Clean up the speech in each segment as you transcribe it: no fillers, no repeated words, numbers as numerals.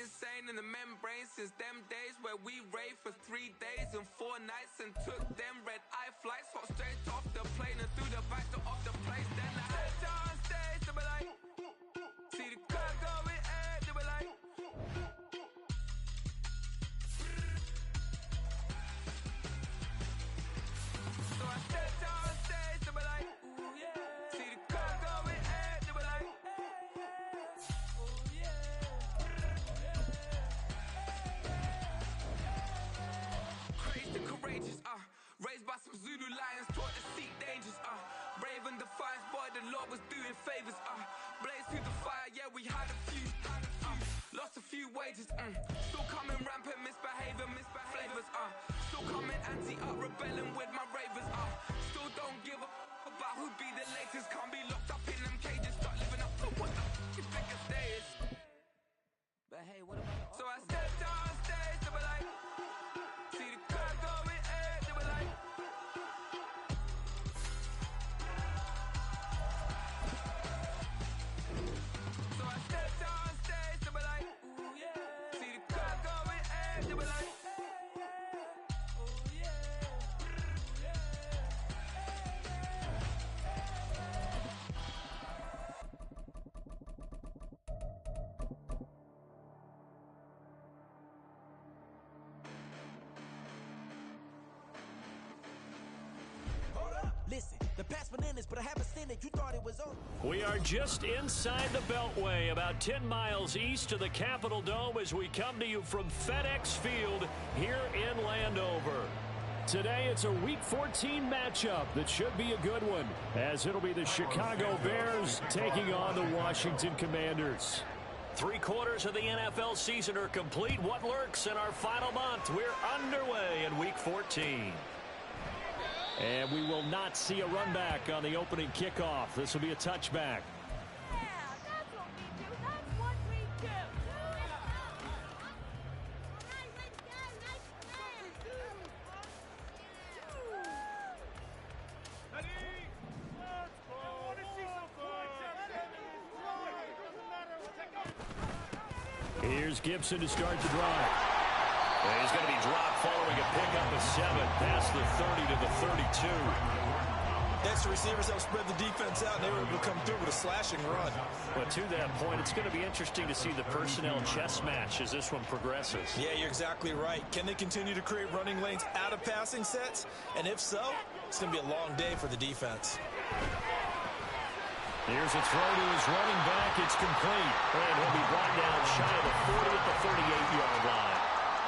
insane in the membrane since them days where we raved for 3 days and 4 nights and took them red-eye flights, hot straight off the plane and through the back door of the place. Then I head on stage, they be like, see the crowd going ahead, they be like, so I stepped on stage, they be like, ooh yeah, see the crowd going ahead, they be like, ooh yeah. Crazed and courageous, raised by some Zulu lions, taught to seek dangers, brave and defiant, boy, the Lord was doing favors, blaze through the fire, yeah, we had a few, lost a few wages, still coming rampant, misbehavior, flavors, still coming anti-up, rebelling with my ravers, still don't give a about who be the latest, can't be locked up in them cages, start living up to what the you think a day is. But hey, what about so I stepped on stage, they were like, see the crowd going ahead, they were like, so I stepped on stage, they were like, ooh yeah, see the crowd going ahead, they were like, ooh yeah, Listen, the past bananas, but I haven't seen it. You thought it was over. We are just inside the Beltway, about 10 miles east of the Capitol Dome as we come to you from FedEx Field here in Landover. Today, it's a Week 14 matchup that should be a good one, as it'll be the Chicago Bears taking on the Washington Commanders. 3/4 of the NFL season are complete. What lurks in our final month? We're underway in Week 14. And we will not see a run back on the opening kickoff. This will be a touchback. Yeah, that's what we do. That's what we do. Here's Gibson to start the drive. And he's going to be dropped following a pickup of 7 past the 30 to the 32. Extra receivers help spread the defense out, and they were able to come through with a slashing run. But to that point, it's going to be interesting to see the personnel chess match as this one progresses. Yeah, you're exactly right. Can they continue to create running lanes out of passing sets? And if so, it's going to be a long day for the defense. Here's a throw to his running back. It's complete. And he'll be brought down shy of the 40 at the 38-yard line.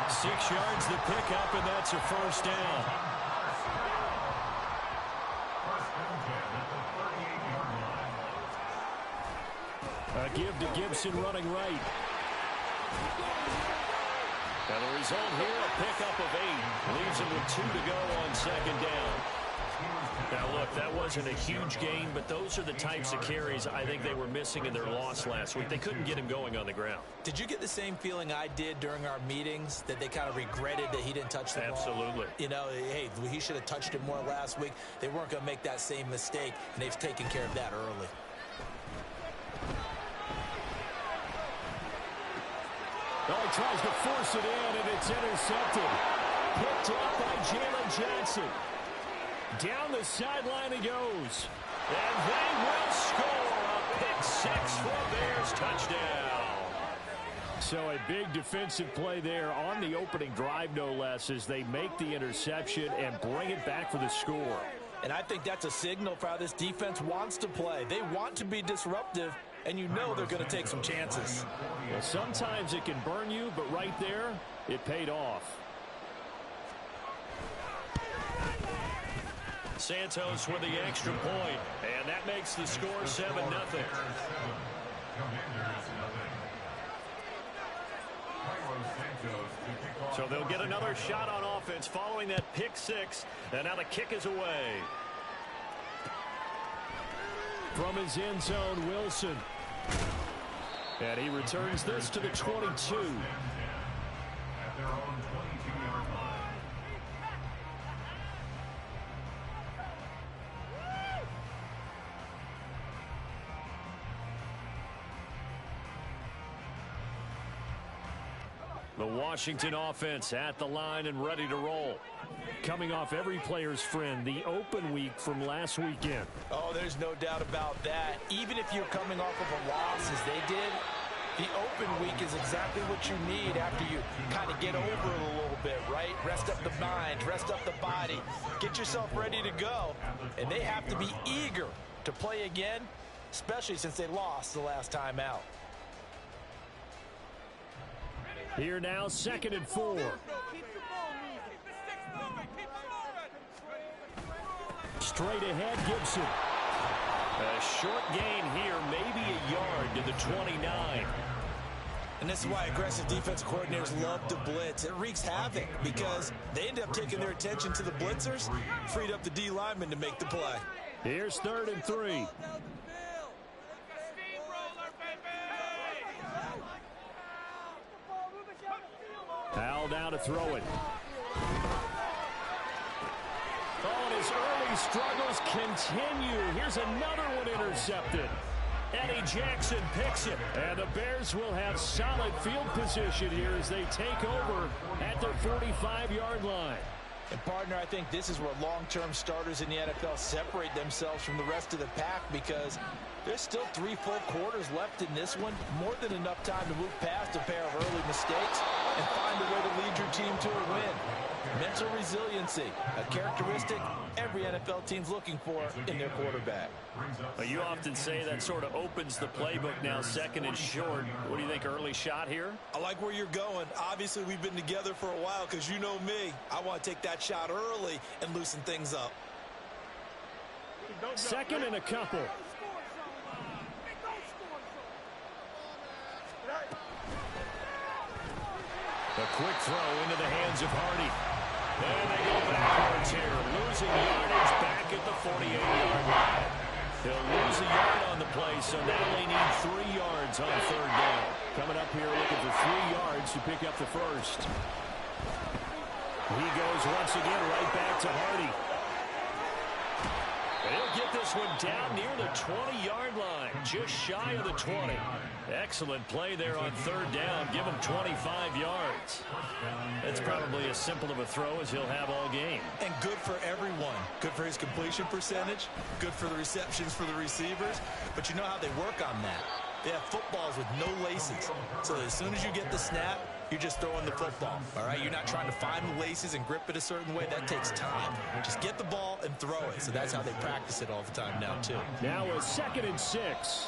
6 yards the pickup, and that's a first down. A give to Gibson running right. And the result here, a pickup of 8. Leaves him with 2 to go on second down. Now, look, that wasn't a huge gain, but those are the types of carries I think they were missing in their loss last week. They couldn't get him going on the ground. Did you get the same feeling I did during our meetings, that they kind of regretted that he didn't touch the ball? Absolutely. You know, hey, he should have touched it more last week. They weren't going to make that same mistake, and they've taken care of that early. Oh, he tries to force it in, and it's intercepted. Picked up by Jalen Johnson. Down the sideline he goes. And they will score a pick 6 for a Bears touchdown. So a big defensive play there on the opening drive, no less, as they make the interception and bring it back for the score. And I think that's a signal for how this defense wants to play. They want to be disruptive, and you know they're going to take some chances. Well, sometimes it can burn you, but right there, it paid off. Santos with the extra point, and that makes the score 7-0. So they'll get another shot on offense following that pick 6, and now the kick is away. From his end zone, Wilson. And he returns this to the 22. At their own 22-yard line. The Washington offense at the line and ready to roll. Coming off every player's friend, the open week from last weekend. Oh, there's no doubt about that. Even if you're coming off of a loss as they did, the open week is exactly what you need after you kind of get over it a little bit, right? Rest up the mind, rest up the body, get yourself ready to go. And they have to be eager to play again, especially since they lost the last time out. Here now, 2nd and 4. Straight ahead, Gibson. A short gain here, maybe a yard to the 29. And this is why aggressive defensive coordinators love to blitz. It wreaks havoc because they end up taking their attention to the blitzers, freed up the D lineman to make the play. Here's 3rd and 3. Hal now to throw it. Oh, and his early struggles continue. Here's another one intercepted. Eddie Jackson picks it. And the Bears will have solid field position here as they take over at their 45-yard line. And, partner, I think this is where long-term starters in the NFL separate themselves from the rest of the pack because there's still 3 full quarters left in this one. More than enough time to move past a pair of early mistakes and find a way to lead your team to a win. Mental resiliency, a characteristic every NFL team's looking for in their quarterback. You often say that sort of opens the playbook now, 2nd and short. What do you think, early shot here? I like where you're going. Obviously, we've been together for a while because you know me. I want to take that shot early and loosen things up. 2nd and a couple. A quick throw into the hands of Hardy. And they go backwards here, losing yardage back at the 48-yard line. They'll lose a yard on the play, so now they need 3 yards on 3rd down. Coming up here looking for 3 yards to pick up the first. He goes once again right back to Hardy. They'll get this one down near the 20-yard line, just shy of the 20. Excellent play there on 3rd down. Give him 25 yards. That's probably as simple of a throw as he'll have all game. And good for everyone. Good for his completion percentage. Good for the receptions for the receivers. But you know how they work on that. They have footballs with no laces. So as soon as you get the snap, you're just throwing the football. All right? You're not trying to find the laces and grip it a certain way. That takes time. Just get the ball and throw it. So that's how they practice it all the time now, too. Now a 2nd and 6.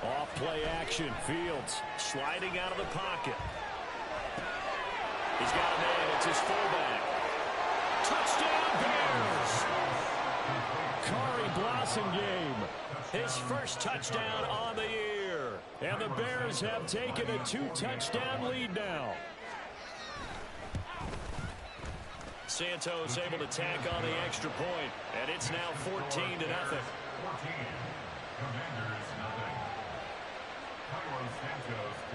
Off play action. Fields sliding out of the pocket. He's got a man. It's his fullback. Touchdown Bears! Corey Blossomgame, his first touchdown on the year. And the Bears have taken a 2-touchdown lead now. Santos able to tack on the extra point, and it's now 14-0.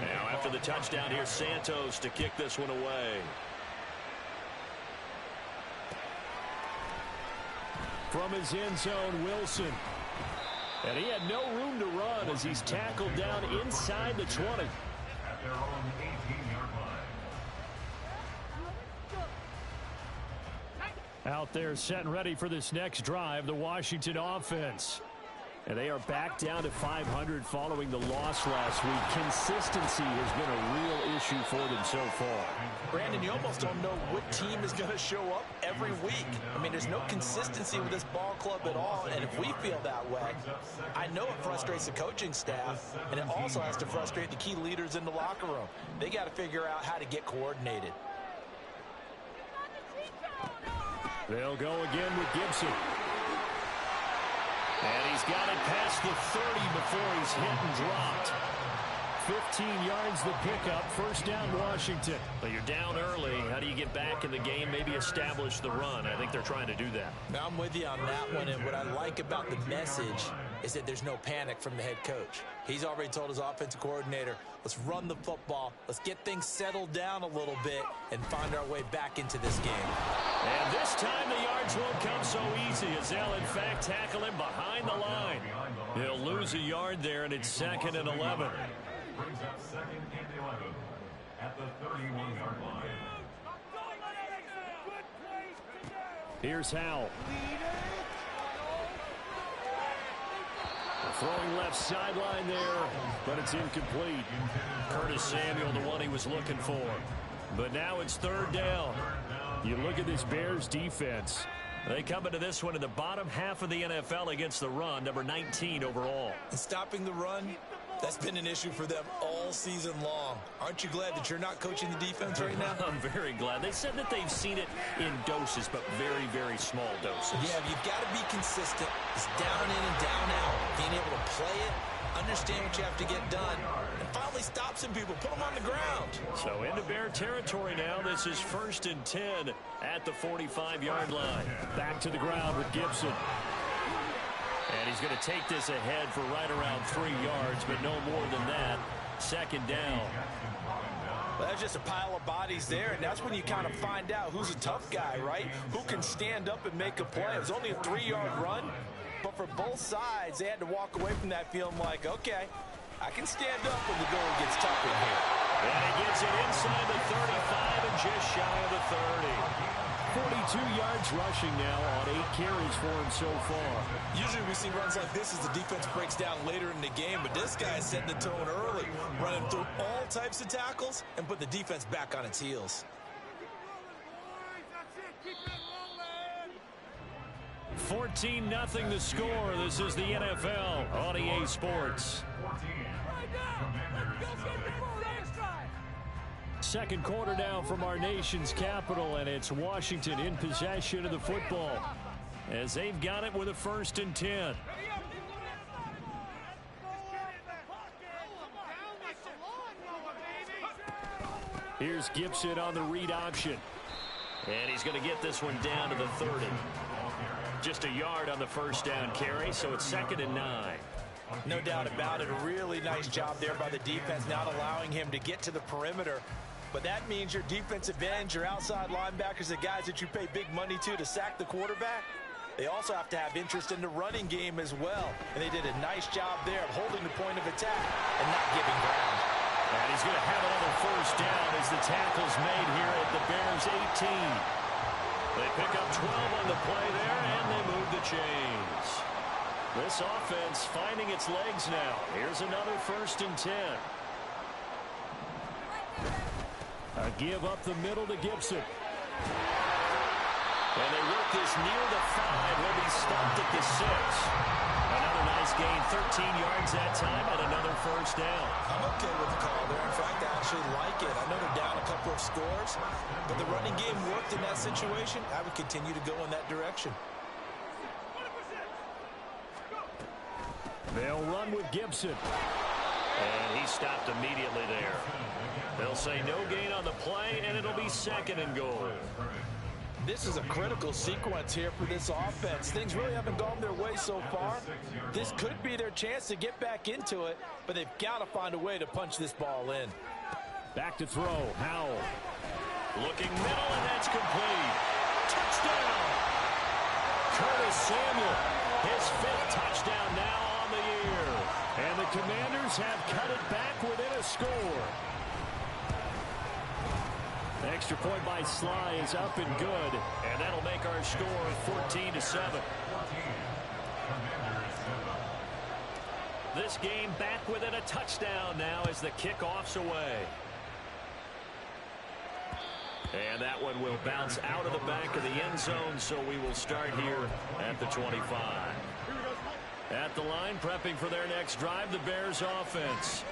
Now after the touchdown, here's Santos to kick this one away. From his end zone, Wilson. And he had no room to run as he's tackled down inside the 20. At their own 18-yard line. Out there set and ready for this next drive, the Washington offense. And they are back down to 500 following the loss last week. Consistency has been a real issue for them so far. Brandon, you almost don't know what team is going to show up every week. I mean, there's no consistency with this ball club at all, and if we feel that way, I know it frustrates the coaching staff, and it also has to frustrate the key leaders in the locker room. They got to figure out how to get coordinated. They'll go again with Gibson. And he's got it past the 30 before he's hit and dropped. 15 yards the pickup. First down, Washington. But you're down early. How do you get back in the game, maybe establish the run? I think they're trying to do that. Now, I'm with you on that one, and what I like about the message is that there's no panic from the head coach. He's already told his offensive coordinator, let's run the football, let's get things settled down a little bit, and find our way back into this game. And this time the yards won't come so easy as they'll, in fact, tackle him behind the line. He'll lose a yard there, and it's 2nd and 11. Brings up 2nd and 11 at the 31-yard line. Here's Howell. Throwing left sideline there, but it's incomplete. Curtis Samuel, the one he was looking for. But now it's 3rd down. You look at this Bears defense. They come into this one in the bottom half of the NFL against the run, number 19 overall. And stopping the run, that's been an issue for them all season long. Aren't you glad that you're not coaching the defense right now? I'm very glad. They said that they've seen it in doses, but very, very small doses. Yeah, you've got to be consistent. It's down in and down out. Being able to play it, understand what you have to get done, and finally stop some people, put them on the ground. So into Bear territory now. This is 1st and 10 at the 45-yard line. Back to the ground with Gibson. And he's going to take this ahead for right around 3 yards, but no more than that. 2nd down. Well, that's just a pile of bodies there, and that's when you kind of find out who's a tough guy, right? Who can stand up and make a play. It was only a 3-yard run, but for both sides, they had to walk away from that feeling like, okay, I can stand up when the going gets tough in here. And he gets it inside the 35 and just shy of the 30. 42 yards rushing now on 8 carries for him so far. Usually we see runs like this as the defense breaks down later in the game, but this guy is setting the tone early, running through all types of tackles and put the defense back on its heels. 14-0 the score. This is the NFL on EA Sports. 14. Commanders 2nd quarter now from our nation's capital, and it's Washington in possession of the football as they've got it with a 1st and 10. Here's Gibson on the read option. And he's going to get this one down to the 30. Just a yard on the 1st down carry, so it's 2nd and 9. No doubt about it. A really nice job there by the defense, not allowing him to get to the perimeter. But that means your defensive ends, your outside linebackers, the guys that you pay big money to sack the quarterback, they also have to have interest in the running game as well. And they did a nice job there of holding the point of attack and not giving ground. And he's going to have another 1st down as the tackle's made here at the Bears 18. They pick up 12 on the play there, and they move the chains. This offense finding its legs now. Here's another 1st and 10. A give up the middle to Gibson. And they work this near the 5. He'll be stopped at the 6. Another nice gain, 13 yards that time, and another 1st down. I'm okay with the call there. In fact, I actually like it. I know they're down a couple of scores, but the running game worked in that situation. I would continue to go in that direction. They'll run with Gibson. And he stopped immediately there. They'll say no gain on the play, and it'll be 2nd and goal. This is a critical sequence here for this offense. Things really haven't gone their way so far. This could be their chance to get back into it, but they've got to find a way to punch this ball in. Back to throw, Howell. Looking middle, and that's complete. Touchdown! Curtis Samuel, his 5th touchdown now on the year. And the Commanders have cut it back within a score. The extra point by Sly is up and good, and that'll make our score 14-7. This game back within a touchdown now as the kickoff's away. And that one will bounce out of the back of the end zone, so we will start here at the 25. At the line, prepping for their next drive, the Bears offense.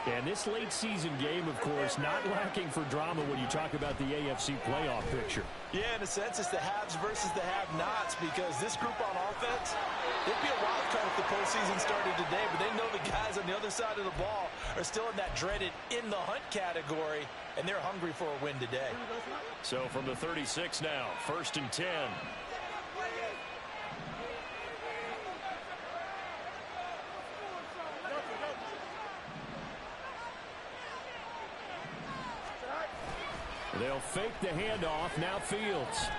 And this late season game, of course, not lacking for drama when you talk about the AFC playoff picture. Yeah, in a sense, it's the haves versus the have-nots, because this group on offense, it'd be a wild card if the postseason started today, but they know the guys on the other side of the ball are still in that dreaded in-the-hunt category, and they're hungry for a win today. So from the 36 now, 1st and 10. They'll fake the handoff. Now Fields.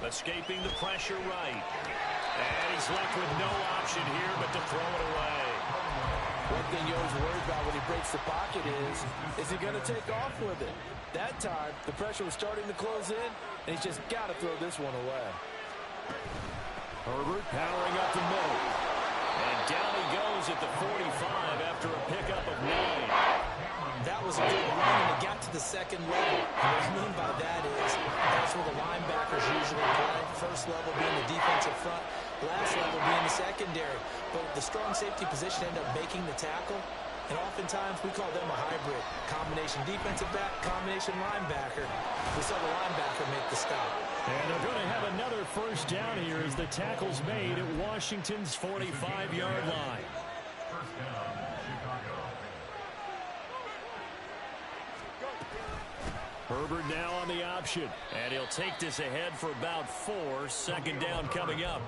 Escaping the pressure right. And he's left with no option here but to throw it away. One thing you always worry about when he breaks the pocket is he going to take off with it? That time, the pressure was starting to close in, and he's just got to throw this one away. Herbert powering up the middle. And down he goes at the 45 after a pickup of 9. That was a good run, and it got to the second level. And what I mean by that is that's where the linebackers usually play. First level being the defensive front, last level being the secondary. But the strong safety position ended up making the tackle, and oftentimes we call them a hybrid. Combination defensive back, combination linebacker. We saw the linebacker make the stop. And they're going to have another first down here as the tackle's made at Washington's 45-yard line. First down, Chicago. Herbert now on the option, and he'll take this ahead for about 4. Second down coming up.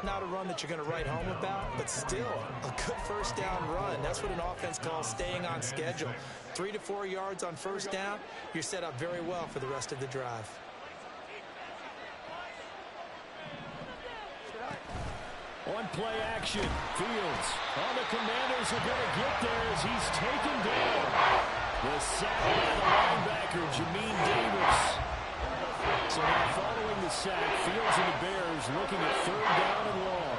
Not a run that you're going to write home about, but still a good first down run. That's what an offense calls staying on schedule. 3 to 4 yards on first down, you're set up very well for the rest of the drive. On play action, Fields. All the Commanders are going to get there as he's taken down. The sack by the linebacker, Jamin Davis. So now following the sack, Fields and the Bears looking at 3rd down and long.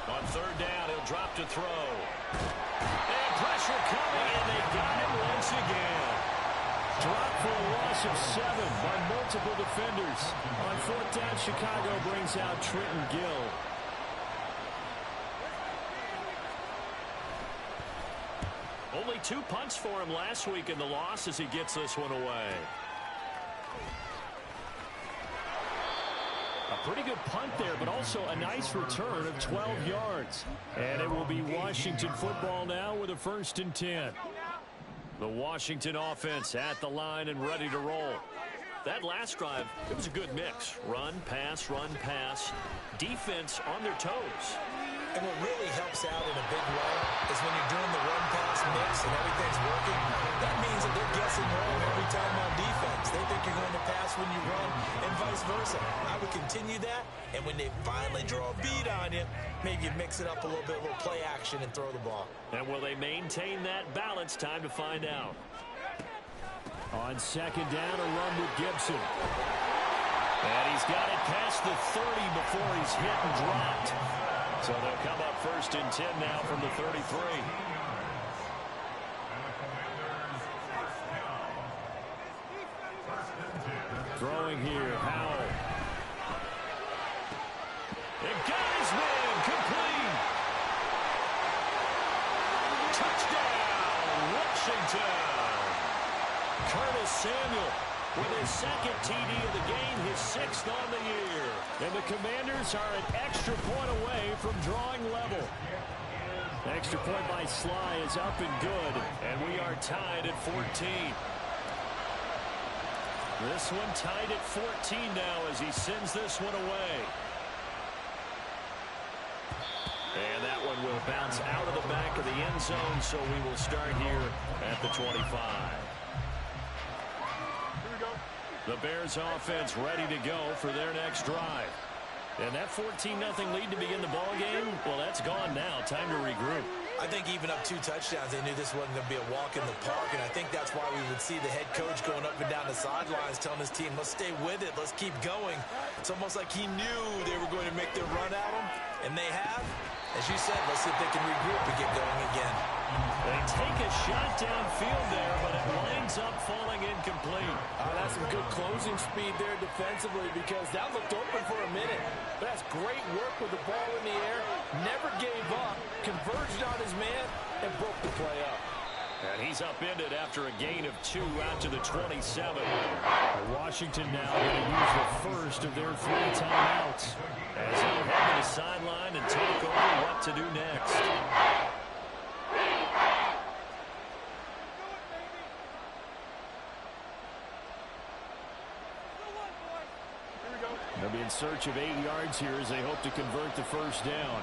On 3rd down, he'll drop to throw. And pressure coming, and they got him once again. Drop for a loss of 7 by multiple defenders. On 4th down, Chicago brings out Trenton Gill. Only 2 punts for him last week in the loss as he gets this one away. A pretty good punt there, but also a nice return of 12 yards. And it will be Washington football now with a 1st and 10. The Washington offense at the line and ready to roll. That last drive, it was a good mix. Run, pass, defense on their toes. And what really helps out in a big way is when you're doing the run-pass mix and everything's working, that means that they're guessing wrong every time on defense. They think you're going to pass when you run and vice versa. I would continue that, and when they finally draw a beat on you, maybe you mix it up a little bit, a little play action, and throw the ball. And will they maintain that balance? Time to find out. On 2nd down, a run with Gibson. And he's got it past the 30 before he's hit and dropped. So they'll come up 1st and 10 now from the 33. Throwing here, Howell. It got his man, complete. Touchdown, Washington. Curtis Samuel with his 2nd TD of the game, his 6th on the year. And the Commanders are an extra point away from drawing level. Extra point by Sly is up and good, and we are tied at 14. This one tied at 14 now as he sends this one away. And that one will bounce out of the back of the end zone, so we will start here at the 25. The Bears offense ready to go for their next drive. And that 14-0 lead to begin the ball game, well, that's gone now. Time to regroup. I think even up 2 touchdowns, they knew this wasn't going to be a walk in the park, and I think that's why we would see the head coach going up and down the sidelines telling his team, let's stay with it, let's keep going. It's almost like he knew they were going to make their run at him, and they have. As you said, let's see if they can regroup and get going again. They take a shot downfield there, but it winds up falling incomplete. That's some good closing speed there defensively because that looked open for a minute. But that's great work with the ball in the air. Never gave up, converged on his man, and broke the play up. And he's upended after a gain of 2 out to the 27. Washington now going to use the first of their 3 timeouts as they'll head to the sideline and talk over what to do next. They'll be in search of 8 yards here as they hope to convert the first down.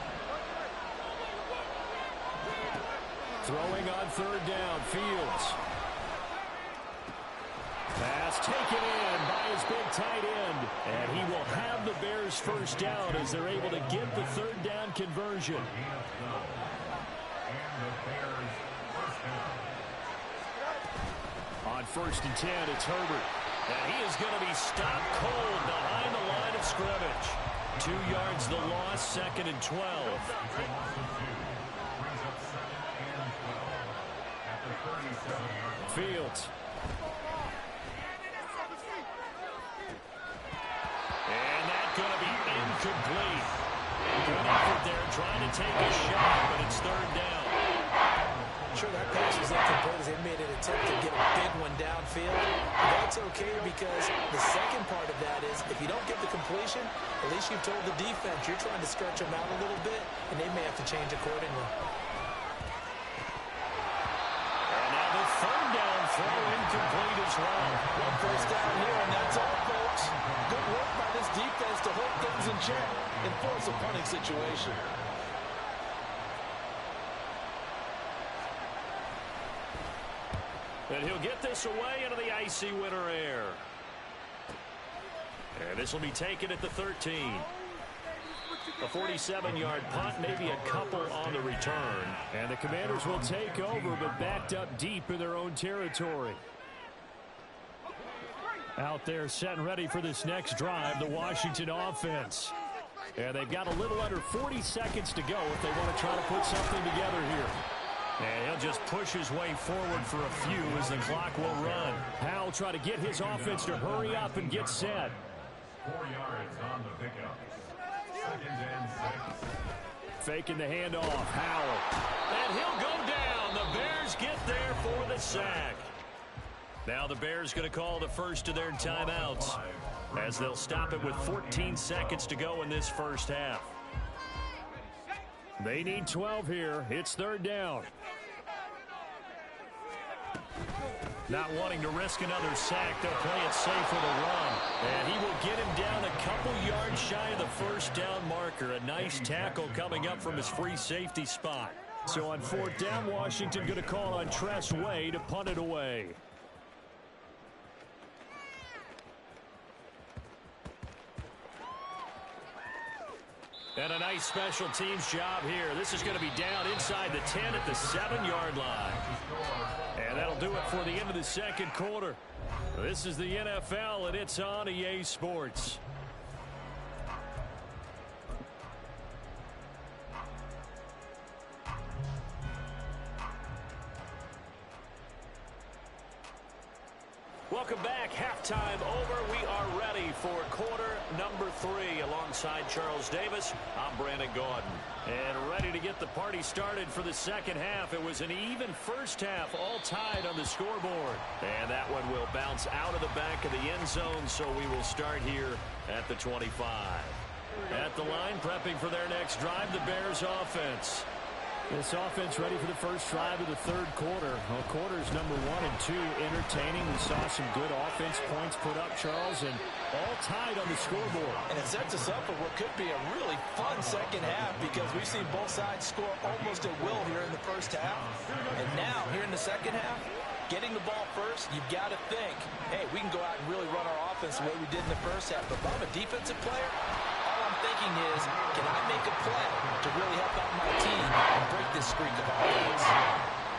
Throwing on 3rd down, Fields. Pass taken in by his big tight end. And he will have the Bears first down as they're able to get the 3rd down conversion. On 1st and 10, it's Herbert. And he is going to be stopped cold behind the line of scrimmage. 2 yards the loss, 2nd and 12. Fields. And that's going to be incomplete. Good effort there trying to take a shot, but it's 3rd down. Sure, that pass was incomplete as they made an attempt to get a big one downfield. But that's okay because the second part of that is if you don't get the completion, at least you've told the defense you're trying to stretch them out a little bit, and they may have to change accordingly. And now the 3rd down throw incomplete as well. One first down here, and that's all, folks. Good work by this defense to hold things in check and force a punting situation. And he'll get this away into the icy winter air. And this will be taken at the 13. A 47-yard punt, maybe a couple on the return. And the Commanders will take over, but backed up deep in their own territory. Out there set and ready for this next drive, the Washington offense. And they've got a little under 40 seconds to go if they want to try to put something together here. And he'll just push his way forward for a few as the clock will run. Powell try to get his offense to hurry up and get set. 4 yards on the pickup. 2nd and 6. Faking the handoff, Howell. And he'll go down. The Bears get there for the sack. Now the Bears going to call the first of their timeouts as they'll stop it with 14 seconds to go in this first half. They need 12 here. It's 3rd down. Not wanting to risk another sack, they'll play it safe with a run. And he will get him down a couple yards shy of the first down marker. A nice tackle coming up from his free safety spot. So on 4th down, Washington going to call on Tress Way to punt it away. And a nice special teams job here. This is going to be down inside the 10 at the 7-yard line. And that'll do it for the end of the 2nd quarter. This is the NFL, and it's on EA Sports. Welcome back. Halftime over. We are ready for quarter number 3. Alongside Charles Davis, I'm Brandon Gaudin. And ready to get the party started for the second half. It was an even first half, all tied on the scoreboard. And that one will bounce out of the back of the end zone, so we will start here at the 25. At the line, prepping for their next drive, the Bears offense. This offense ready for the first drive of the 3rd quarter. Well, quarters number 1 and 2 entertaining. We saw some good offense points put up, Charles, and all tied on the scoreboard. And it sets us up for what could be a really fun second half because we've seen both sides score almost at will here in the first half. And now, here in the second half, getting the ball first, you've got to think, hey, we can go out and really run our offense the way we did in the first half. But if I'm a defensive player, all I'm thinking is, can I make a play to really help out my team and break this streak of offense?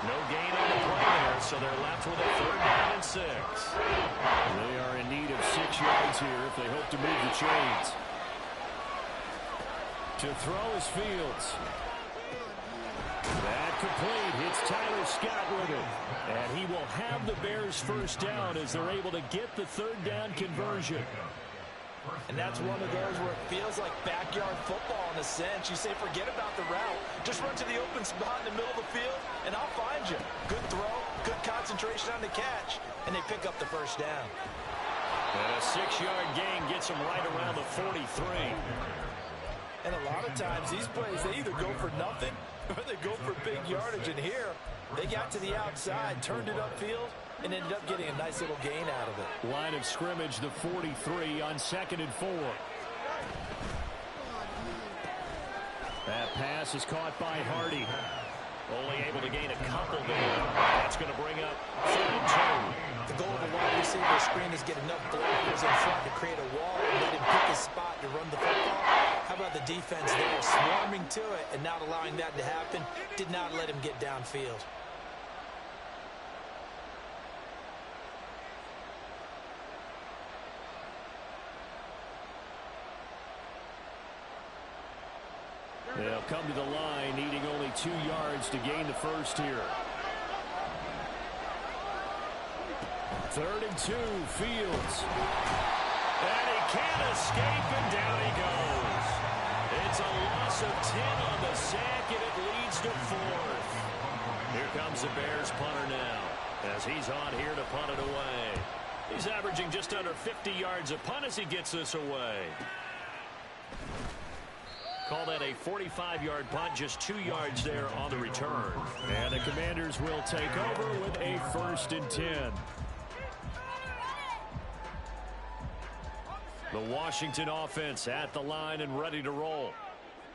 No gain on the play there, so they're left with a 3rd down and 6. They are in need of 6 yards here if they hope to move the chains. To throw is Fields. That complete. It's Tyler Scott with it. And he will have the Bears first down as they're able to get the third down conversion. And that's one of those where it feels like backyard football in a sense. You say forget about the route. Just run to the open spot in the middle of the field, and I'll find you. Good throw, good concentration on the catch, and they pick up the first down. And a 6-yard gain gets them right around the 43. And a lot of times these plays, they either go for nothing or they go for big yardage. And here, they got to the outside, turned it upfield, and ended up getting a nice little gain out of it. Line of scrimmage, the 43 on 2nd and 4. That pass is caught by Hardy. Only able to gain a couple there. That's going to bring up 3rd and 2. The goal of a wide receiver screen is get enough blockers in front to create a wall and let him pick his spot to run the football. How about the defense there, swarming to it and not allowing that to happen? Did not let him get downfield. They'll come to the line, needing only 2 yards to gain the first here. 3rd and 2, Fields. And he can't escape, and down he goes. It's a loss of 10 on the sack, and it leads to 4th. Here comes the Bears punter now, as he's on here to punt it away. He's averaging just under 50 yards a punt as he gets this away. Call that a 45-yard punt, just 2 yards there on the return. And the Commanders will take over with a 1st and 10. The Washington offense at the line and ready to roll.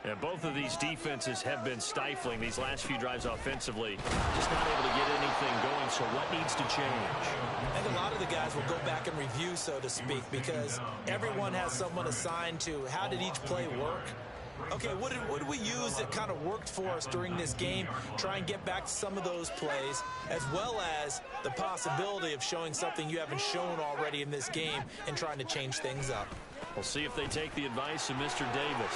And both of these defenses have been stifling these last few drives offensively. Just not able to get anything going, so what needs to change? I think a lot of the guys will go back and review, so to speak, because everyone has someone assigned to how did each play work. Okay, what did we use that kind of worked for us during this game? Try and get back to some of those plays, as well as the possibility of showing something you haven't shown already in this game and trying to change things up. We'll see if they take the advice of Mr. Davis.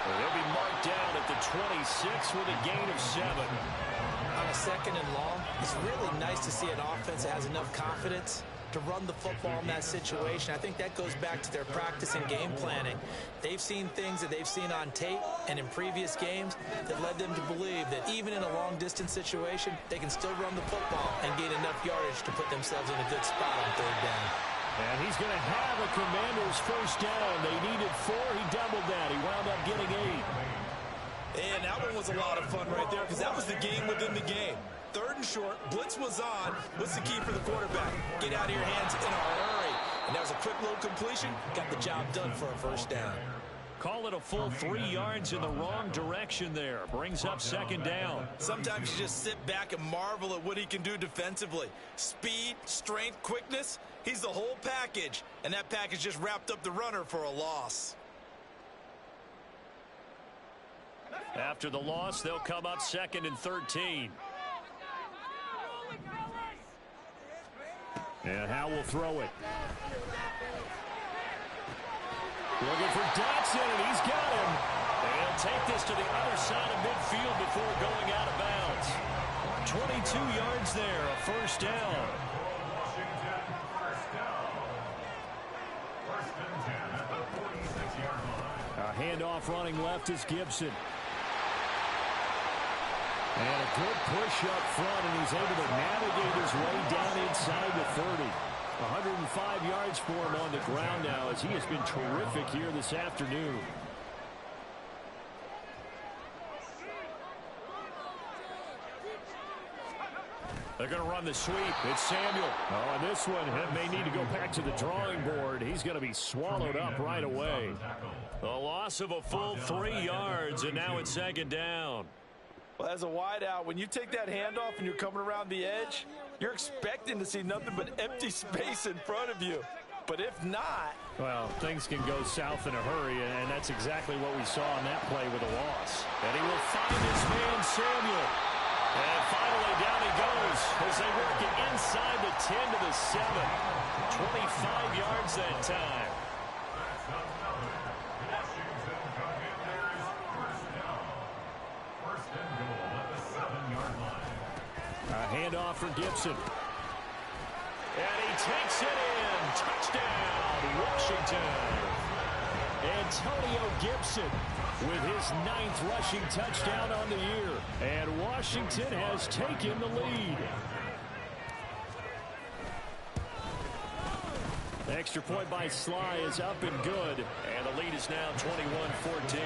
Well, they'll be marked down at the 26 with a gain of 7. On a 2nd and long, it's really nice to see an offense that has enough confidence to run the football in that situation. I think that goes back to their practice and game planning. They've seen things that they've seen on tape and in previous games that led them to believe that even in a long-distance situation, they can still run the football and gain enough yardage to put themselves in a good spot on 3rd down. And he's going to have a Commanders first down. They needed 4. He doubled that. He wound up getting 8. And that one was a lot of fun right there because that was the game within the game. 3rd and short, blitz was on. What's the key for the quarterback? Get out of your hands in a hurry. And that was a quick little completion. Got the job done for a first down. Call it a full 3 yards in the wrong direction there. Brings up 2nd down. Sometimes you just sit back and marvel at what he can do defensively. Speed, strength, quickness. He's the whole package. And that package just wrapped up the runner for a loss. After the loss, they'll come up 2nd and 13. And Howe will throw it. Looking for Dotson, and he's got him. And he'll take this to the other side of midfield before going out of bounds. 22 yards there, a first down. A handoff running left is Gibson. And a good push up front, and he's able to navigate his way down inside the 30. 105 yards for him on the ground now, as he has been terrific here this afternoon. They're going to run the sweep. It's Samuel. Oh, and this one may need to go back to the drawing board. He's going to be swallowed up right away. A loss of a full 3 yards, and now it's 2nd down. Well, as a wideout, when you take that handoff and you're coming around the edge, you're expecting to see nothing but empty space in front of you. But if not... Well, things can go south in a hurry, and that's exactly what we saw on that play with a loss. And he will find his man, Samuel. And finally, down he goes as they work it inside the 10 to the 7. 25 yards that time. Handoff for Gibson. And he takes it in. Touchdown, Washington. Antonio Gibson with his 9th rushing touchdown on the year. And Washington has taken the lead. The extra point by Sly is up and good. And the lead is now 21-14.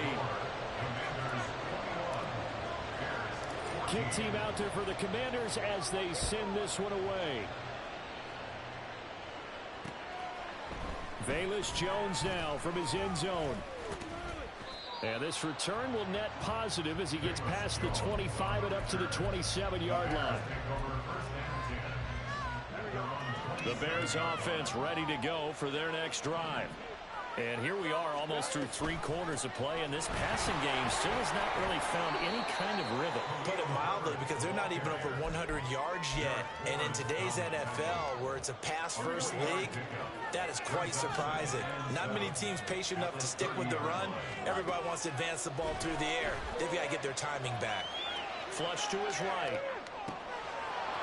Kick team out there for the Commanders as they send this one away. Velus Jones now from his end zone. And this return will net positive as he gets past the 25 and up to the 27-yard line. The Bears offense ready to go for their next drive. And here we are almost through 3 quarters of play, and this passing game still has not really found any kind of rhythm. Put it mildly, because they're not even over 100 yards yet. And in today's NFL, where it's a pass-first league, that is quite surprising. Not many teams patient enough to stick with the run. Everybody wants to advance the ball through the air. They've got to get their timing back. Flush to his right.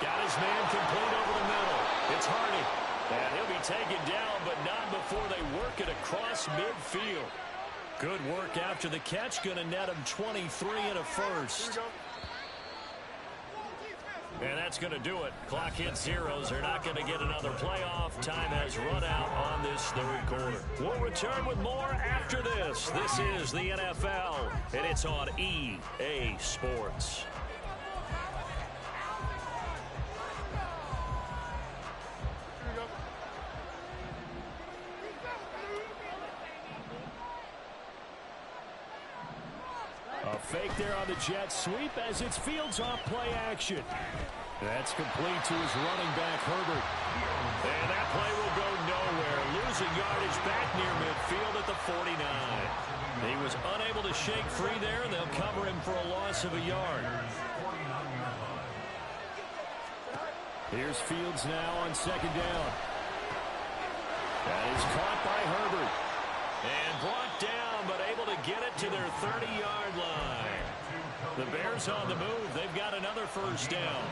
Got his man complete over the middle. It's Hardy. And he'll be taken down, but not before they work it across midfield. Good work after the catch. Going to net him 23 and a first. And that's going to do it. Clock hits zeros. They're not going to get another playoff. Time has run out on this 3rd quarter. We'll return with more after this. This is the NFL, and it's on EA Sports. A fake there on the jet sweep as it's Fields off play action. That's complete to his running back, Herbert. And that play will go nowhere. Losing yardage back near midfield at the 49. He was unable to shake free there, and they'll cover him for a loss of a yard. Here's Fields now on 2nd down. That is caught by Herbert. And brought down, but able to get it to their 30-yard line. The Bears on the move. They've got another first down.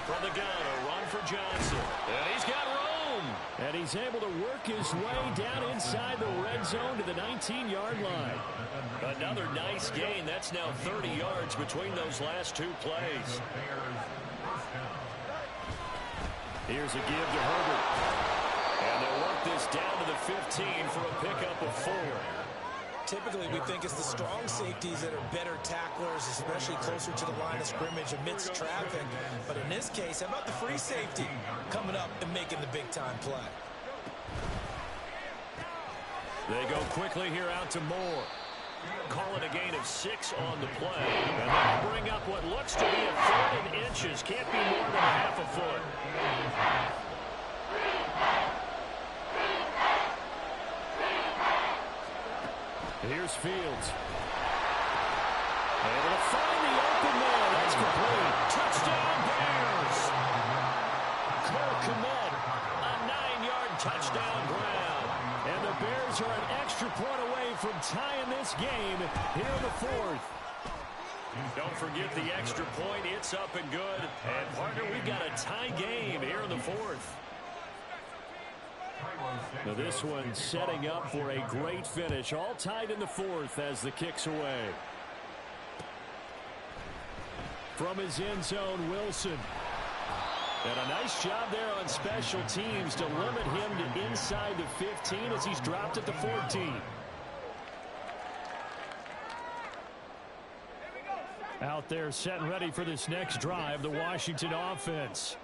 From the gun, a run for Johnson. And he's got room. And he's able to work his way down inside the red zone to the 19-yard line. Another nice gain. That's now 30 yards between those last 2 plays. Here's a give to Herbert. And they'll work this down to the 15 for a pickup of 4. Typically, we think it's the strong safeties that are better tacklers, especially closer to the line of scrimmage amidst traffic. But in this case, how about the free safety coming up and making the big-time play? They go quickly here out to Moore. Call it a gain of 6 on the play. And they'll bring up what looks to be a 3rd and inches. Can't be more than a half a foot. Here's Fields. Able to find the open man. That's complete. Touchdown Bears. Cole Kmet, a 9-yard touchdown grab. And the Bears are an extra point away from tying this game here in the 4th. Don't forget the extra point. It's up and good. And, partner, we've got a tie game here in the 4th. Now this one setting up for a great finish. All tied in the 4th as the kick's away. From his end zone, Wilson. And a nice job there on special teams to limit him to inside the 15 as he's dropped at the 14. Out there set and ready for this next drive, the Washington offense.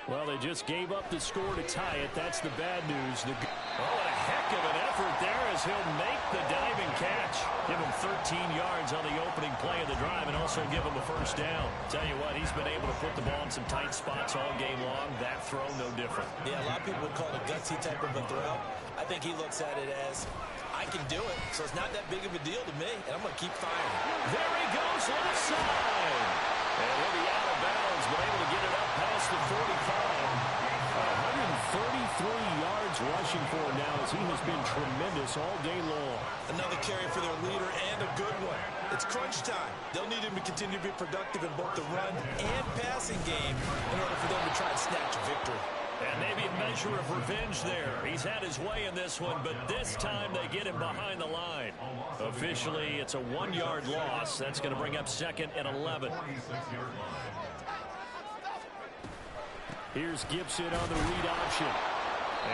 Well, they just gave up the score to tie it. That's the bad news. Oh, a heck of an effort there as he'll make the diving catch. Give him 13 yards on the opening play of the drive and also give him a first down. Tell you what, he's been able to put the ball in some tight spots all game long. That throw, no different. Yeah, a lot of people would call it a gutsy type of a throw. I think he looks at it as, I can do it, so it's not that big of a deal to me, and I'm going to keep firing. There he goes, left side. And he'll be out of bounds, but able to get it up past the 45. 134 yards rushing for him now as he has been tremendous all day long. Another carry for their leader and a good one. It's crunch time. They'll need him to continue to be productive in both the run and passing game in order for them to try and snatch a victory. And maybe a measure of revenge there. He's had his way in this one, but this time they get him behind the line. Officially, it's a 1-yard loss. That's going to bring up 2nd and 11. Here's Gibson on the read option.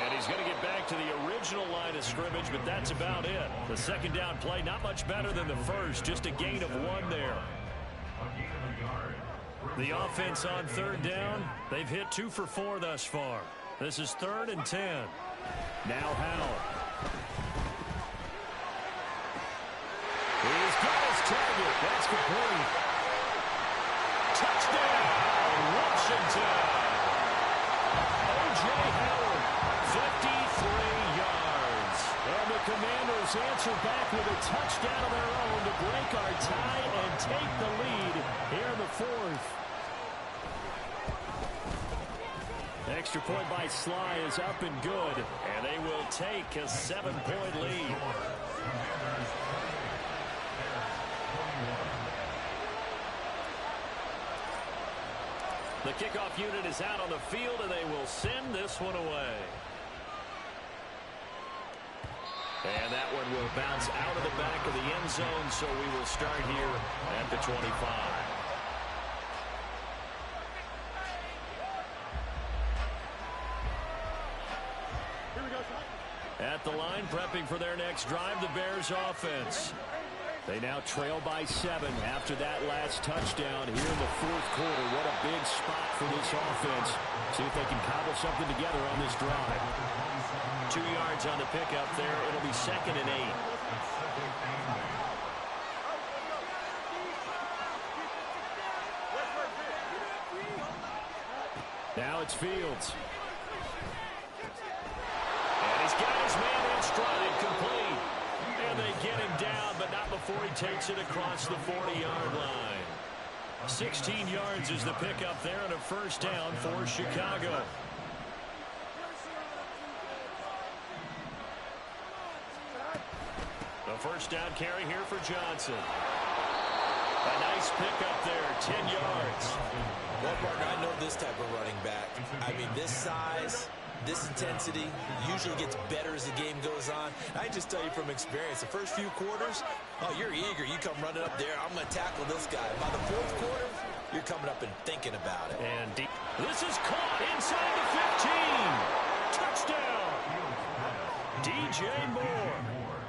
And he's going to get back to the original line of scrimmage, but that's about it. The second down play, not much better than the first, just a gain of 1 there. The offense on 3rd down, they've hit 2 for 4 thus far. This is 3rd and 10. Now Howell. He's got his target. That's complete. Touchdown, Washington. O.J. Howard, 53 yards. And the Commanders answer back with a touchdown of their own to break our tie and take the lead here in the 4th. Extra point by Sly is up and good, and they will take a 7-point lead. The kickoff unit is out on the field, and they will send this one away. And that one will bounce out of the back of the end zone, so we will start here at the 25. At the line, prepping for their next drive, the Bears offense. They now trail by 7 after that last touchdown here in the 4th quarter. What a big spot for this offense. See if they can cobble something together on this drive. 2 yards on the pickup there. It'll be 2nd and 8. Now it's Fields. And he's got his man in stride and complete. And they get him down, but not before he takes it across the 40-yard line. 16 yards is the pickup there and a first down for Chicago. The first down carry here for Johnson. A nice pickup there, 10 yards. Well, partner, I know this type of running back. I mean, this size, this intensity usually gets better as the game goes on. I just tell you from experience, the first few quarters, oh, you're eager. You come running up there, I'm going to tackle this guy. By the 4th quarter, you're coming up and thinking about it. And this is caught inside the 15. Touchdown. DJ Moore.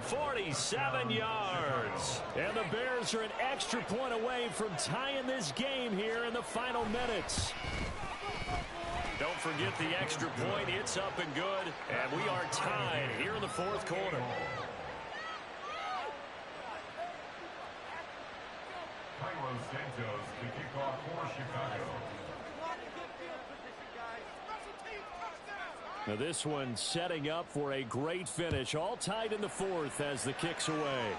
47 yards. And the Bears are an extra point away from tying this game here in the final minutes. Don't forget the extra point. It's up and good. And we are tied here in the 4th quarter. Cairo Santos to kick off for Chicago. Now this one setting up for a great finish. All tied in the 4th as the kick's away.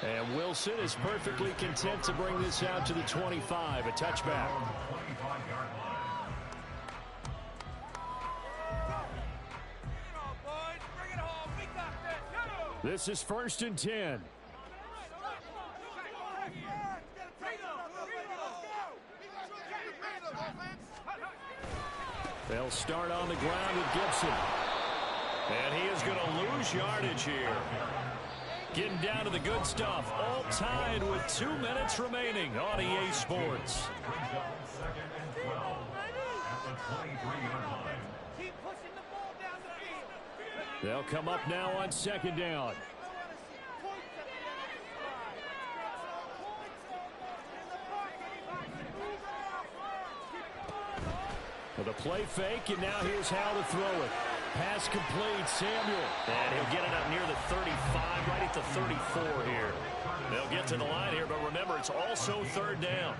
And Wilson is perfectly content to bring this out to the 25. A touchback. This is 1st and 10. They'll start on the ground with Gibson. And he is going to lose yardage here. Getting down to the good stuff. All tied with 2 minutes remaining on EA Sports. They'll come up now on 2nd down. With a play fake, and now here's how to throw it. Pass complete, Samuel. And he'll get it up near the 35, right at the 34 here. They'll get to the line here, but remember, it's also 3rd down.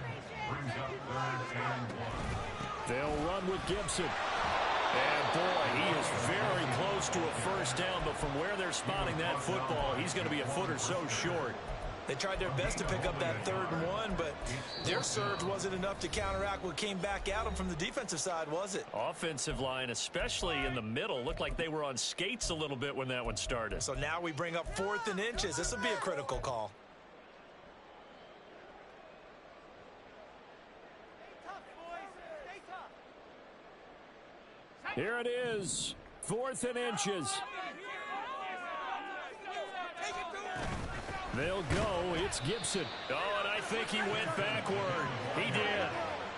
They'll run with Gibson. And, boy, he is very close to a first down, but from where they're spotting that football, he's going to be a foot or so short. They tried their best to pick up that 3rd and 1, but their surge wasn't enough to counteract what came back at them from the defensive side, was it? Offensive line, especially in the middle, looked like they were on skates a little bit when that one started. So now we bring up 4th and inches. This will be a critical call. Here it is, 4th and inches. They'll go. It's Gibson. Oh, and I think he went backward. He did.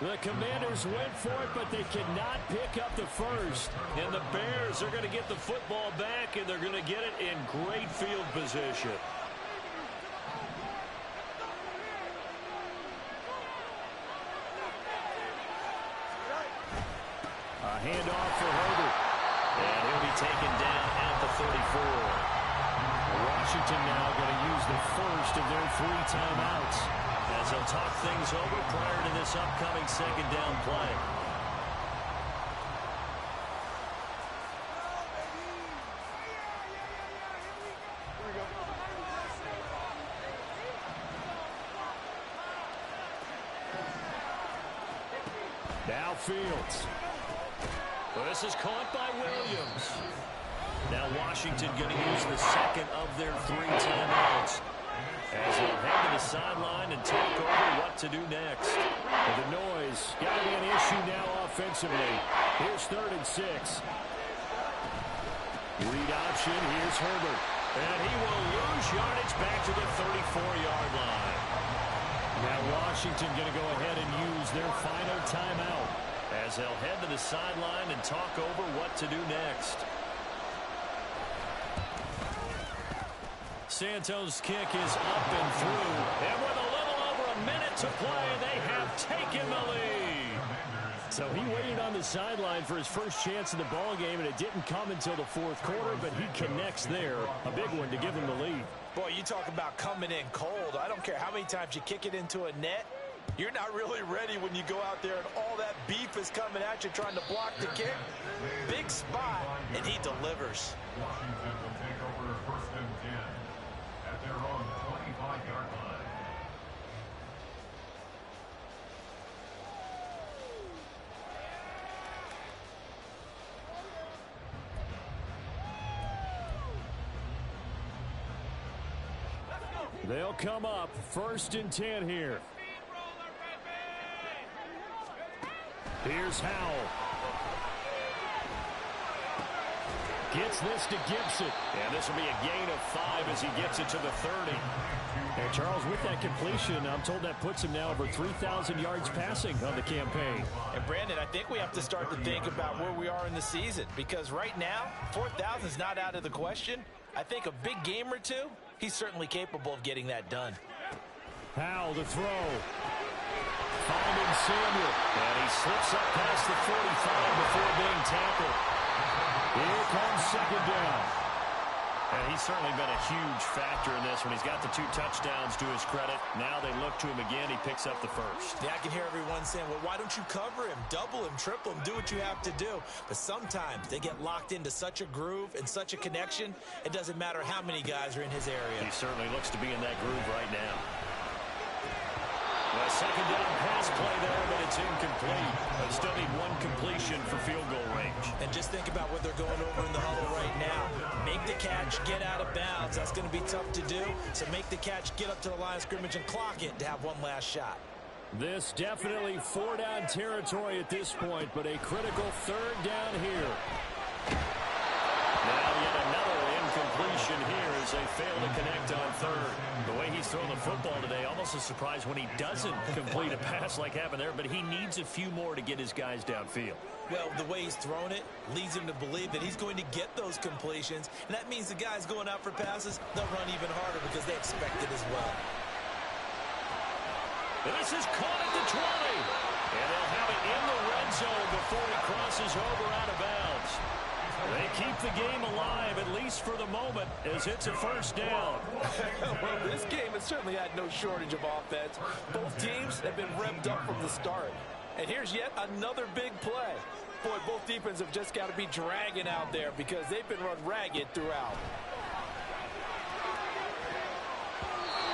The Commanders went for it, but they cannot pick up the first. And the Bears are going to get the football back, and they're going to get it in great field position. A handoff for Herbert. And he'll be taken down at the 34. Washington now going to use the first of their 3 timeouts as they'll talk things over prior to this upcoming 2nd down play. Now Fields. Well, this is caught by Williams. Now Washington going to use the 2nd of their 3 timeouts as they'll head to the sideline and talk over what to do next. Well, the noise got to be an issue now offensively. Here's 3rd and 6. Read option. Here's Herbert. And he will lose yardage back to the 34-yard line. Now Washington going to go ahead and use their final timeout as they'll head to the sideline and talk over what to do next. Santos' kick is up and through. And with a little over a minute to play, they have taken the lead. So he waited on the sideline for his first chance in the ball game, and it didn't come until the 4th quarter, but he connects there. A big one to give him the lead. Boy, you talk about coming in cold. I don't care how many times you kick it into a net. You're not really ready when you go out there and all that beef is coming at you trying to block the kick. Big spot, and he delivers. Washington will take over 1st and 10 at their own 25-yard line. They'll come up 1st and 10 here. Here's Howell. Gets this to Gibson. And this will be a gain of 5 as he gets it to the 30. And Charles, with that completion, I'm told that puts him now over 3,000 yards passing on the campaign. And Brandon, I think we have to start to think about where we are in the season, because right now, 4,000 is not out of the question. I think a big game or two, he's certainly capable of getting that done. Howell to throw. Finding Samuel. And he slips up past the 45 before being tackled. Here comes 2nd down. And he's certainly been a huge factor in this when he's got the 2 touchdowns to his credit. Now they look to him again. He picks up the first. Yeah, I can hear everyone saying, well, why don't you cover him, double him, triple him, do what you have to do. But sometimes they get locked into such a groove and such a connection, it doesn't matter how many guys are in his area. He certainly looks to be in that groove right now. A 2nd down pass play there, but it's incomplete. They still need 1 completion for field goal range. And just think about what they're going over in the huddle right now. Make the catch, get out of bounds. That's going to be tough to do. So make the catch, get up to the line of scrimmage, and clock it to have 1 last shot. This definitely 4-down territory at this point, but a critical 3rd down here. Now yet another incompletion here as they fail to connect on 3rd. The way he's throwing the football today, almost a surprise when he doesn't complete a pass like happened there, but he needs a few more to get his guys downfield. Well, the way he's thrown it leads him to believe that he's going to get those completions, and that means the guys going out for passes, they'll run even harder because they expect it as well. This is caught at the 20, and they'll have it in the red zone before he crosses over out of bounds. They keep the game alive, at least for the moment, as it's a 1st down. Well, this game has certainly had no shortage of offense. Both teams have been revved up from the start. And here's yet another big play. Boy, both defenses have just got to be dragging out there because they've been run ragged throughout.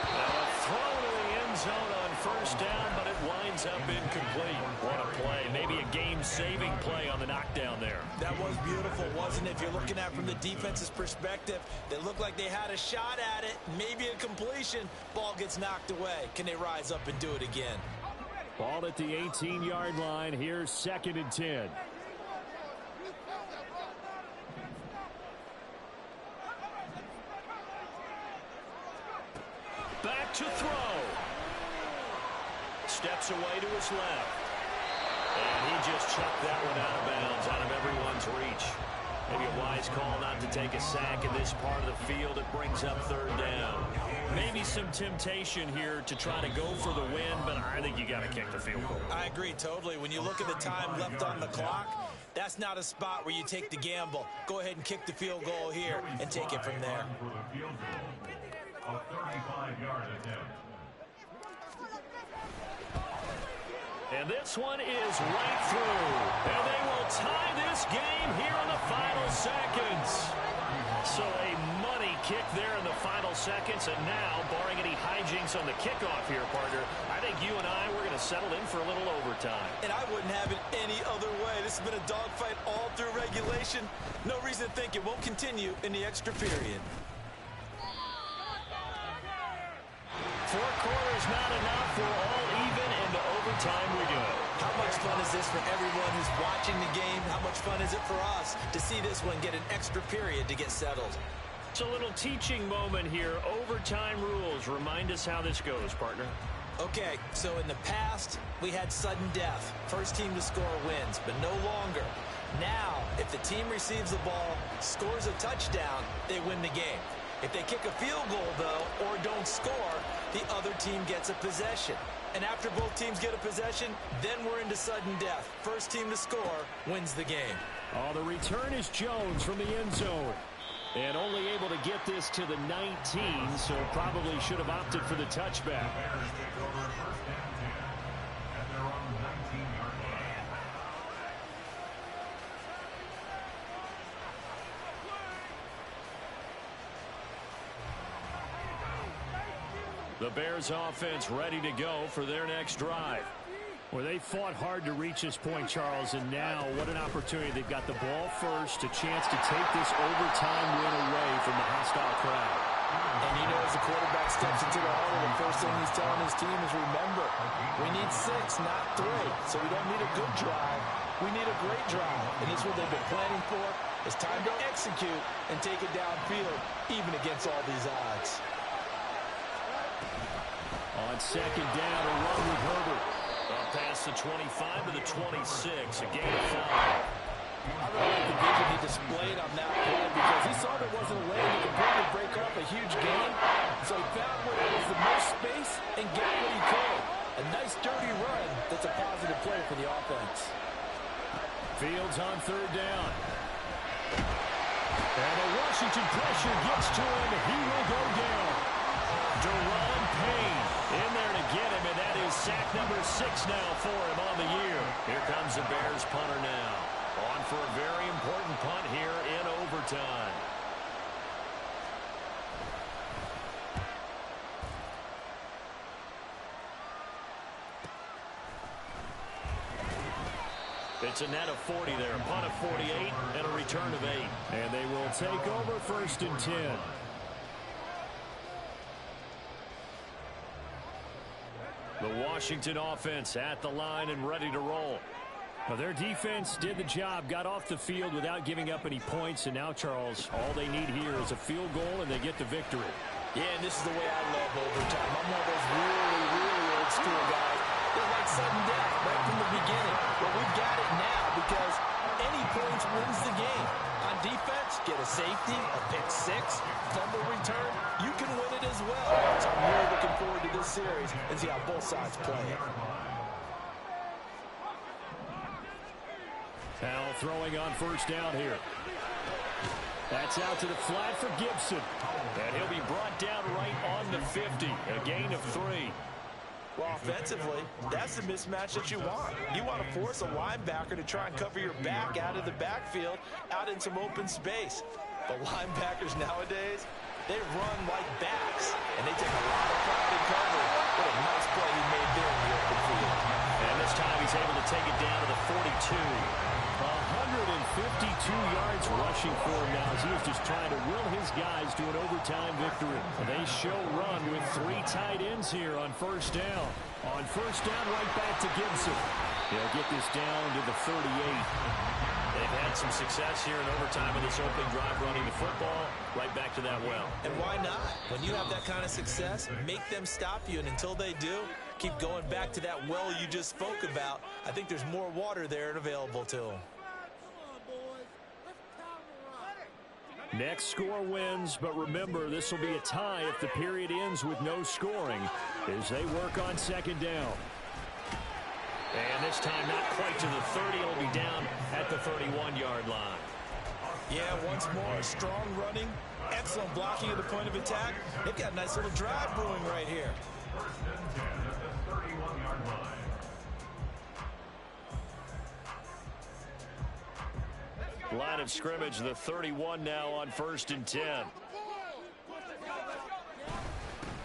Now a throw to the end zone on first down, but it winds up incomplete. What a play. Maybe a game-saving play on the knockdown there. That was beautiful, wasn't it? If you're looking at it from the defense's perspective, they looked like they had a shot at it, maybe a completion. Ball gets knocked away. Can they rise up and do it again? Ball at the 18-yard line. Here's 2nd and 10. Back to throw. Steps away to his left. And he just chucked that one out of bounds, out of everyone's reach. Maybe a wise call not to take a sack in this part of the field. It brings up 3rd down. Maybe some temptation here to try to go for the win, but I think you got to kick the field goal. I agree totally. When you look at the time left on the clock, that's not a spot where you take the gamble. Go ahead and kick the field goal here and take it from there. A 35-yard attempt. And this one is right through. And they will tie this game here in the final seconds. So a money kick there in the final seconds. And now, barring any hijinks on the kickoff here, partner, I think you and I, we're going to settle in for a little overtime. And I wouldn't have it any other way. This has been a dogfight all through regulation. No reason to think it won't continue in the extra period. 4 quarters not enough. We're all even, into overtime we go. How much fun is this for everyone who's watching the game? How much fun is it for us to see this one get an extra period to get settled? It's a little teaching moment here. Overtime rules. Remind us how this goes, partner. Okay, so in the past, we had sudden death. First team to score wins, but no longer. Now, if the team receives the ball, scores a touchdown, they win the game. If they kick a field goal, though, or don't score, the other team gets a possession. And after both teams get a possession, then we're into sudden death. First team to score wins the game. Oh, the return is Jones from the end zone. And only able to get this to the 19, so probably should have opted for the touchback. Bears take over 1st and 10 at their own 19-yard line. The Bears offense ready to go for their next drive. Well, they fought hard to reach this point, Charles, and now what an opportunity. They've got the ball first, a chance to take this overtime win away from the hostile crowd. And you know, as the quarterback steps into the huddle, the first thing he's telling his team is, remember, we need 6, not 3. So we don't need a good drive. We need a great drive. And it's what they've been planning for. It's time to execute and take it downfield, even against all these odds. On 2nd down, a run with Herbert. Up past the 25 to the 26, a gain of 5. I really like the vision he displayed on that play because he saw there wasn't a way to completely break off a huge gain. So he found where there was the most space and got what he could. A nice dirty run that's a positive play for the offense. Fields on 3rd down. And the Washington pressure gets to him. He will go down. Deron Payne in there to get him, and that is sack number 6 now for him on the year. Here comes the Bears punter now. On for a very important punt here in overtime. It's a net of 40 there, a punt of 48, and a return of 8. And they will take over 1st and 10. The Washington offense at the line and ready to roll. Well, their defense did the job, got off the field without giving up any points, and now, Charles, all they need here is a field goal, and they get the victory. Yeah, and this is the way I love overtime. I'm one of those really, really old school guys. They're like sudden death right from the beginning. But we've got it now because any points wins the game. On defense, get a safety, a pick 6, fumble return. You can win it as well. So I'm really looking forward to this series and see how both sides play it. Powell throwing on 1st down here. That's out to the flat for Gibson. And he'll be brought down right on the 50. A gain of 3. Well, offensively, that's the mismatch that you want. You want to force a linebacker to try and cover your back out of the backfield, out in some open space. But linebackers nowadays, they run like backs, and they take a lot of pride in coverage. What a nice play he made take it down to the 42. 152 yards rushing for him now as he was just trying to will his guys to an overtime victory. They show run with 3 tight ends here on first down. On first down, right back to Gibson. They'll get this down to the 38. They've had some success here in overtime with this opening drive running the football. Right back to that well. And why not? When you have that kind of success, make them stop you. And until they do, keep going back to that well you just spoke about. I think there's more water there and available to them. Next score wins, but remember, this will be a tie if the period ends with no scoring as they work on second down. And this time not quite to the 30. It'll be down at the 31-yard line. Yeah, once more, strong running, excellent blocking at the point of attack. They've got a nice little drive brewing right here. First and 10 at the 31-yard line. Line of scrimmage, the 31 now on first and 10.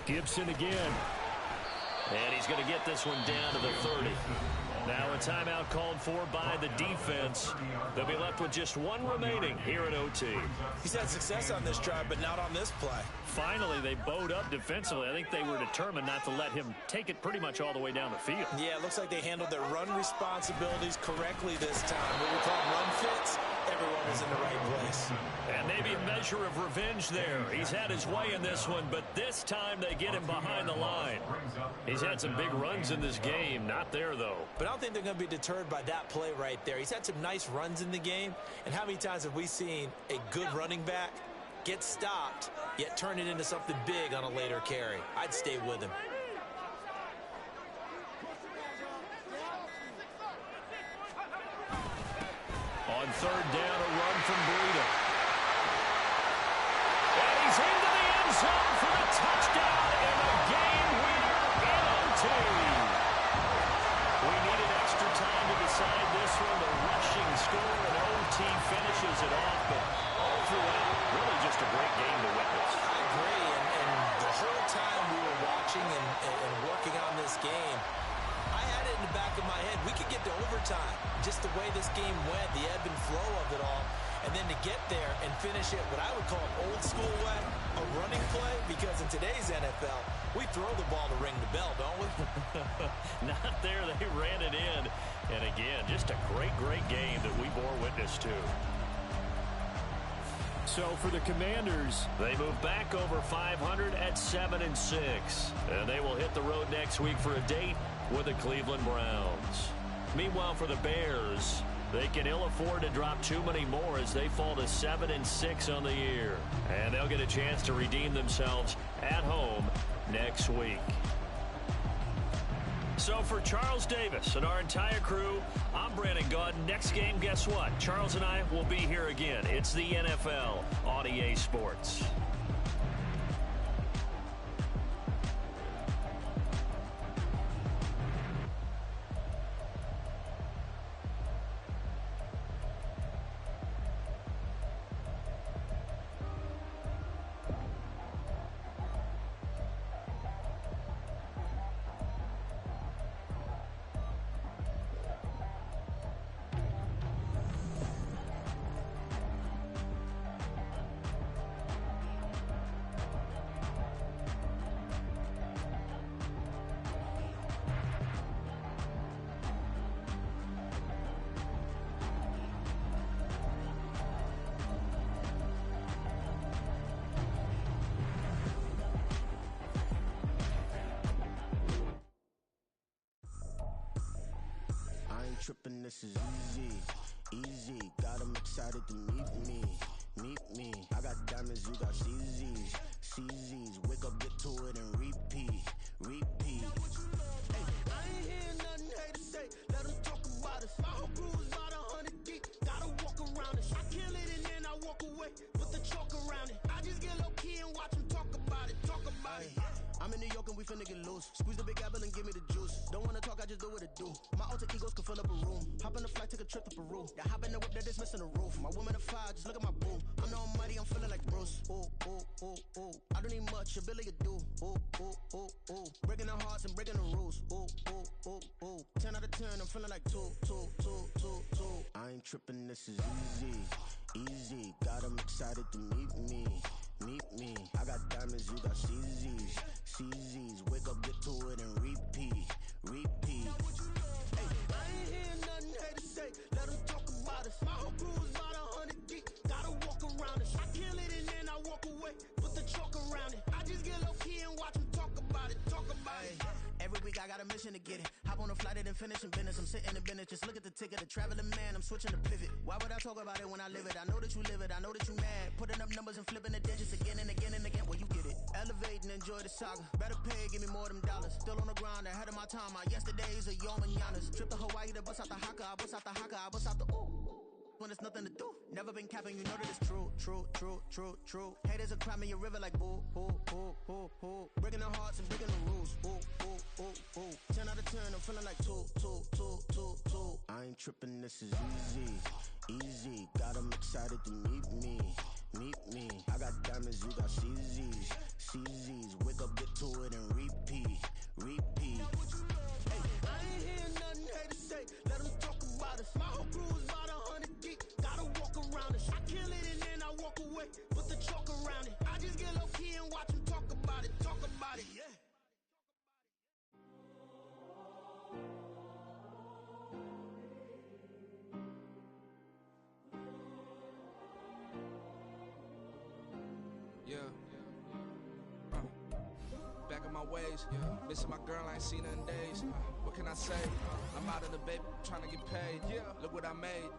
Gibson again. And he's going to get this one down to the 30. Now a timeout called for by the defense. They'll be left with just one remaining here at OT. He's had success on this drive, but not on this play. Finally, they bowed up defensively. I think they were determined not to let him take it pretty much all the way down the field. Yeah, it looks like they handled their run responsibilities correctly this time. What we call run fits, everyone was in the right place. And maybe a measure of revenge there. He's had his way in this one, but this time they get him behind the line. He's had some big runs in this game. Not there, though. But I don't think they're going to be deterred by that play right there. He's had some nice runs in the game. And how many times have we seen a good running back get stopped, yet turn it into something big on a later carry? I'd stay with him. On third down, a run from Breida. And he's into the end zone for the touchdown and a game winner in OT. We needed extra time to decide this one. The rushing score and OT finishes it off, but all throughout, really just a great game to witness. I agree, and the whole time we were watching and working on this game, I had it in the back of my head. We could get to overtime. Just the way this game went, the ebb and flow of it all. And then to get there and finish it, what I would call an old school way, a running play, because in today's NFL, we throw the ball to ring the bell, don't we? Not there. They ran it in. And again, just a great, great game that we bore witness to. So for the Commanders, they move back over 500 at 7-6. And they will hit the road next week for a date with the Cleveland Browns. Meanwhile, for the Bears, they can ill afford to drop too many more as they fall to 7-6 on the year. And they'll get a chance to redeem themselves at home next week. So for Charles Davis and our entire crew, I'm Brandon Gaudin. Next game, guess what? Charles and I will be here again. It's the NFL on EA Sports. Trippin', this is easy, got them excited to meet me, I got diamonds, you got CZs, wake up, get to it and repeat, hey, I ain't hear nothing haters say, let them talk about us, my whole crew is about 100 deep, gotta walk around it, I kill it and then I walk away, with the chalk around it, I just get low key and watch them talk about it, I'm in New York and we finna get loose. Squeeze the big apple and give me the juice. Don't wanna talk, I just do what it do. My alter egos can fill up a room. Hop on the flight, take a trip to Peru. Yeah, hop in the whip that is missing the roof. My woman a fire, just look at my boo. I'm the almighty, I'm feeling like Bruce. Ooh. I don't need much, a Billy a do. Ooh. Breaking the hearts and breaking the rules. Ooh. 10 out of 10, I'm feeling feeling like two. I ain't tripping, this is easy. Got 'em excited to meet me. I got diamonds, you got CZs. Wake up, get to it and repeat. Hey, I ain't hearing nothing haters say. Let them talk about us. My whole crew is about 100 deep. Gotta walk around it. I kill it and then I walk away. Put the chalk around it. I just get low key and watch them talk about it. Every week I got a mission to get it. Hop on a flight and then finish in business. I'm sitting in business, just look at the ticket. A traveling man, I'm switching to pivot. Why would I talk about it when I live it? I know that you live it, I know that you mad. Putting up numbers and flipping the digits again and again and again. Well, you get it. Elevate and enjoy the saga. Better pay, give me more them dollars. Still on the grind, ahead of my time. My yesterdays are your mananas. Trip to Hawaii to bust out the haka. I bust out the haka, I bust out the ooh. When there's nothing to do. Never been capping, you know that it's true. Haters are climbing your river like boo. Breaking their hearts and breaking the rules. Ooh. 10 out of 10, I'm feeling like two. I ain't tripping, this is easy. Got 'em excited to meet me. I got diamonds, you got CZs. Wake up, get to it and repeat. Hey, I ain't hearing nothing haters say. Let them talk about us. My whole crew is about 100 deep. Gotta walk around it. I kill it and then I walk away. Put the chalk around it. I just get low key and watch them talk about it. Yeah. Back on my ways, missing my girl, I ain't seen her in days. What can I say? I'm out of the baby, trying to get paid. Look what I made.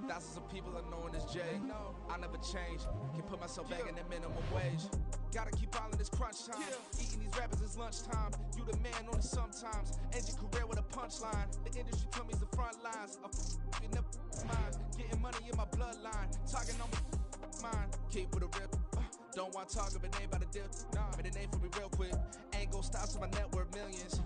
Thousands of people are knowing this Jay. I never change. Can put myself back in the minimum wage. Gotta keep all in this crunch time. Eating these rappers is lunchtime. You the man on it sometimes. End your career with a punchline. The industry told me it's the front lines. You never mind. Getting money in my bloodline. Talking on my mind. Keep with a rip. Don't want to talk if it ain't about a dip. But it ain't for me real quick. Ain't gon' stop till my net worth millions.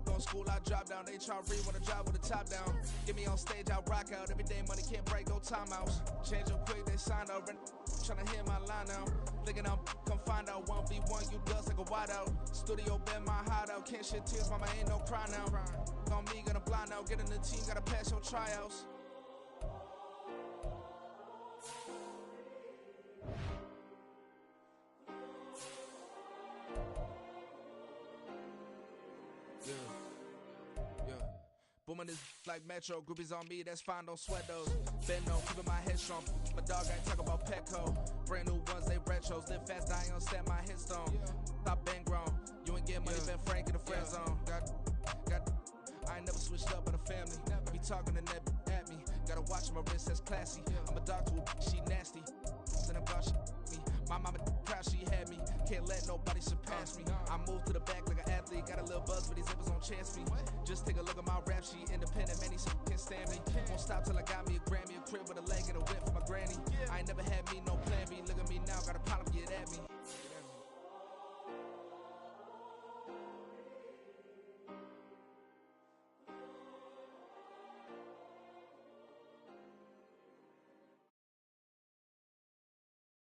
Going school, I drop down. They try to read when I drive with the top down. Get me on stage, I rock out. Every day money can't break, no timeouts. Change up quick, they sign up. Tryna hear my line now. Thinking I'm come find out 1v1, you dust like a wideout. Studio been my hideout. Can't shed tears, mama ain't no cry now. On me, gonna blind out. Get in the team, gotta pass your tryouts. Booming this like Metro, groupies on me, that's fine, don't sweat those. Bend no, keeping my head strong. My dog ain't talking about Petco. Brand new ones, they retros. Live fast, I ain't gonna set my headstone. Stop been grown. You ain't getting money, been Frank in the friend zone. Got, I ain't never switched up with a family. Be talking to that at me. Gotta watch my wrist, that's classy. I'm a dog to a she nasty. And I'm glad she me. My mama proud she had me. Can't let nobody surpass me. I move to the back like an athlete. Got a little buzz for these zippers on chance me. Just take a look at my rap sheet. Independent, man, these can't stand me. Won't stop till I got me a Grammy. A crib with a leg and a whip for my granny. I ain't never had me no plan B. Look at me now, got a problem, get at me.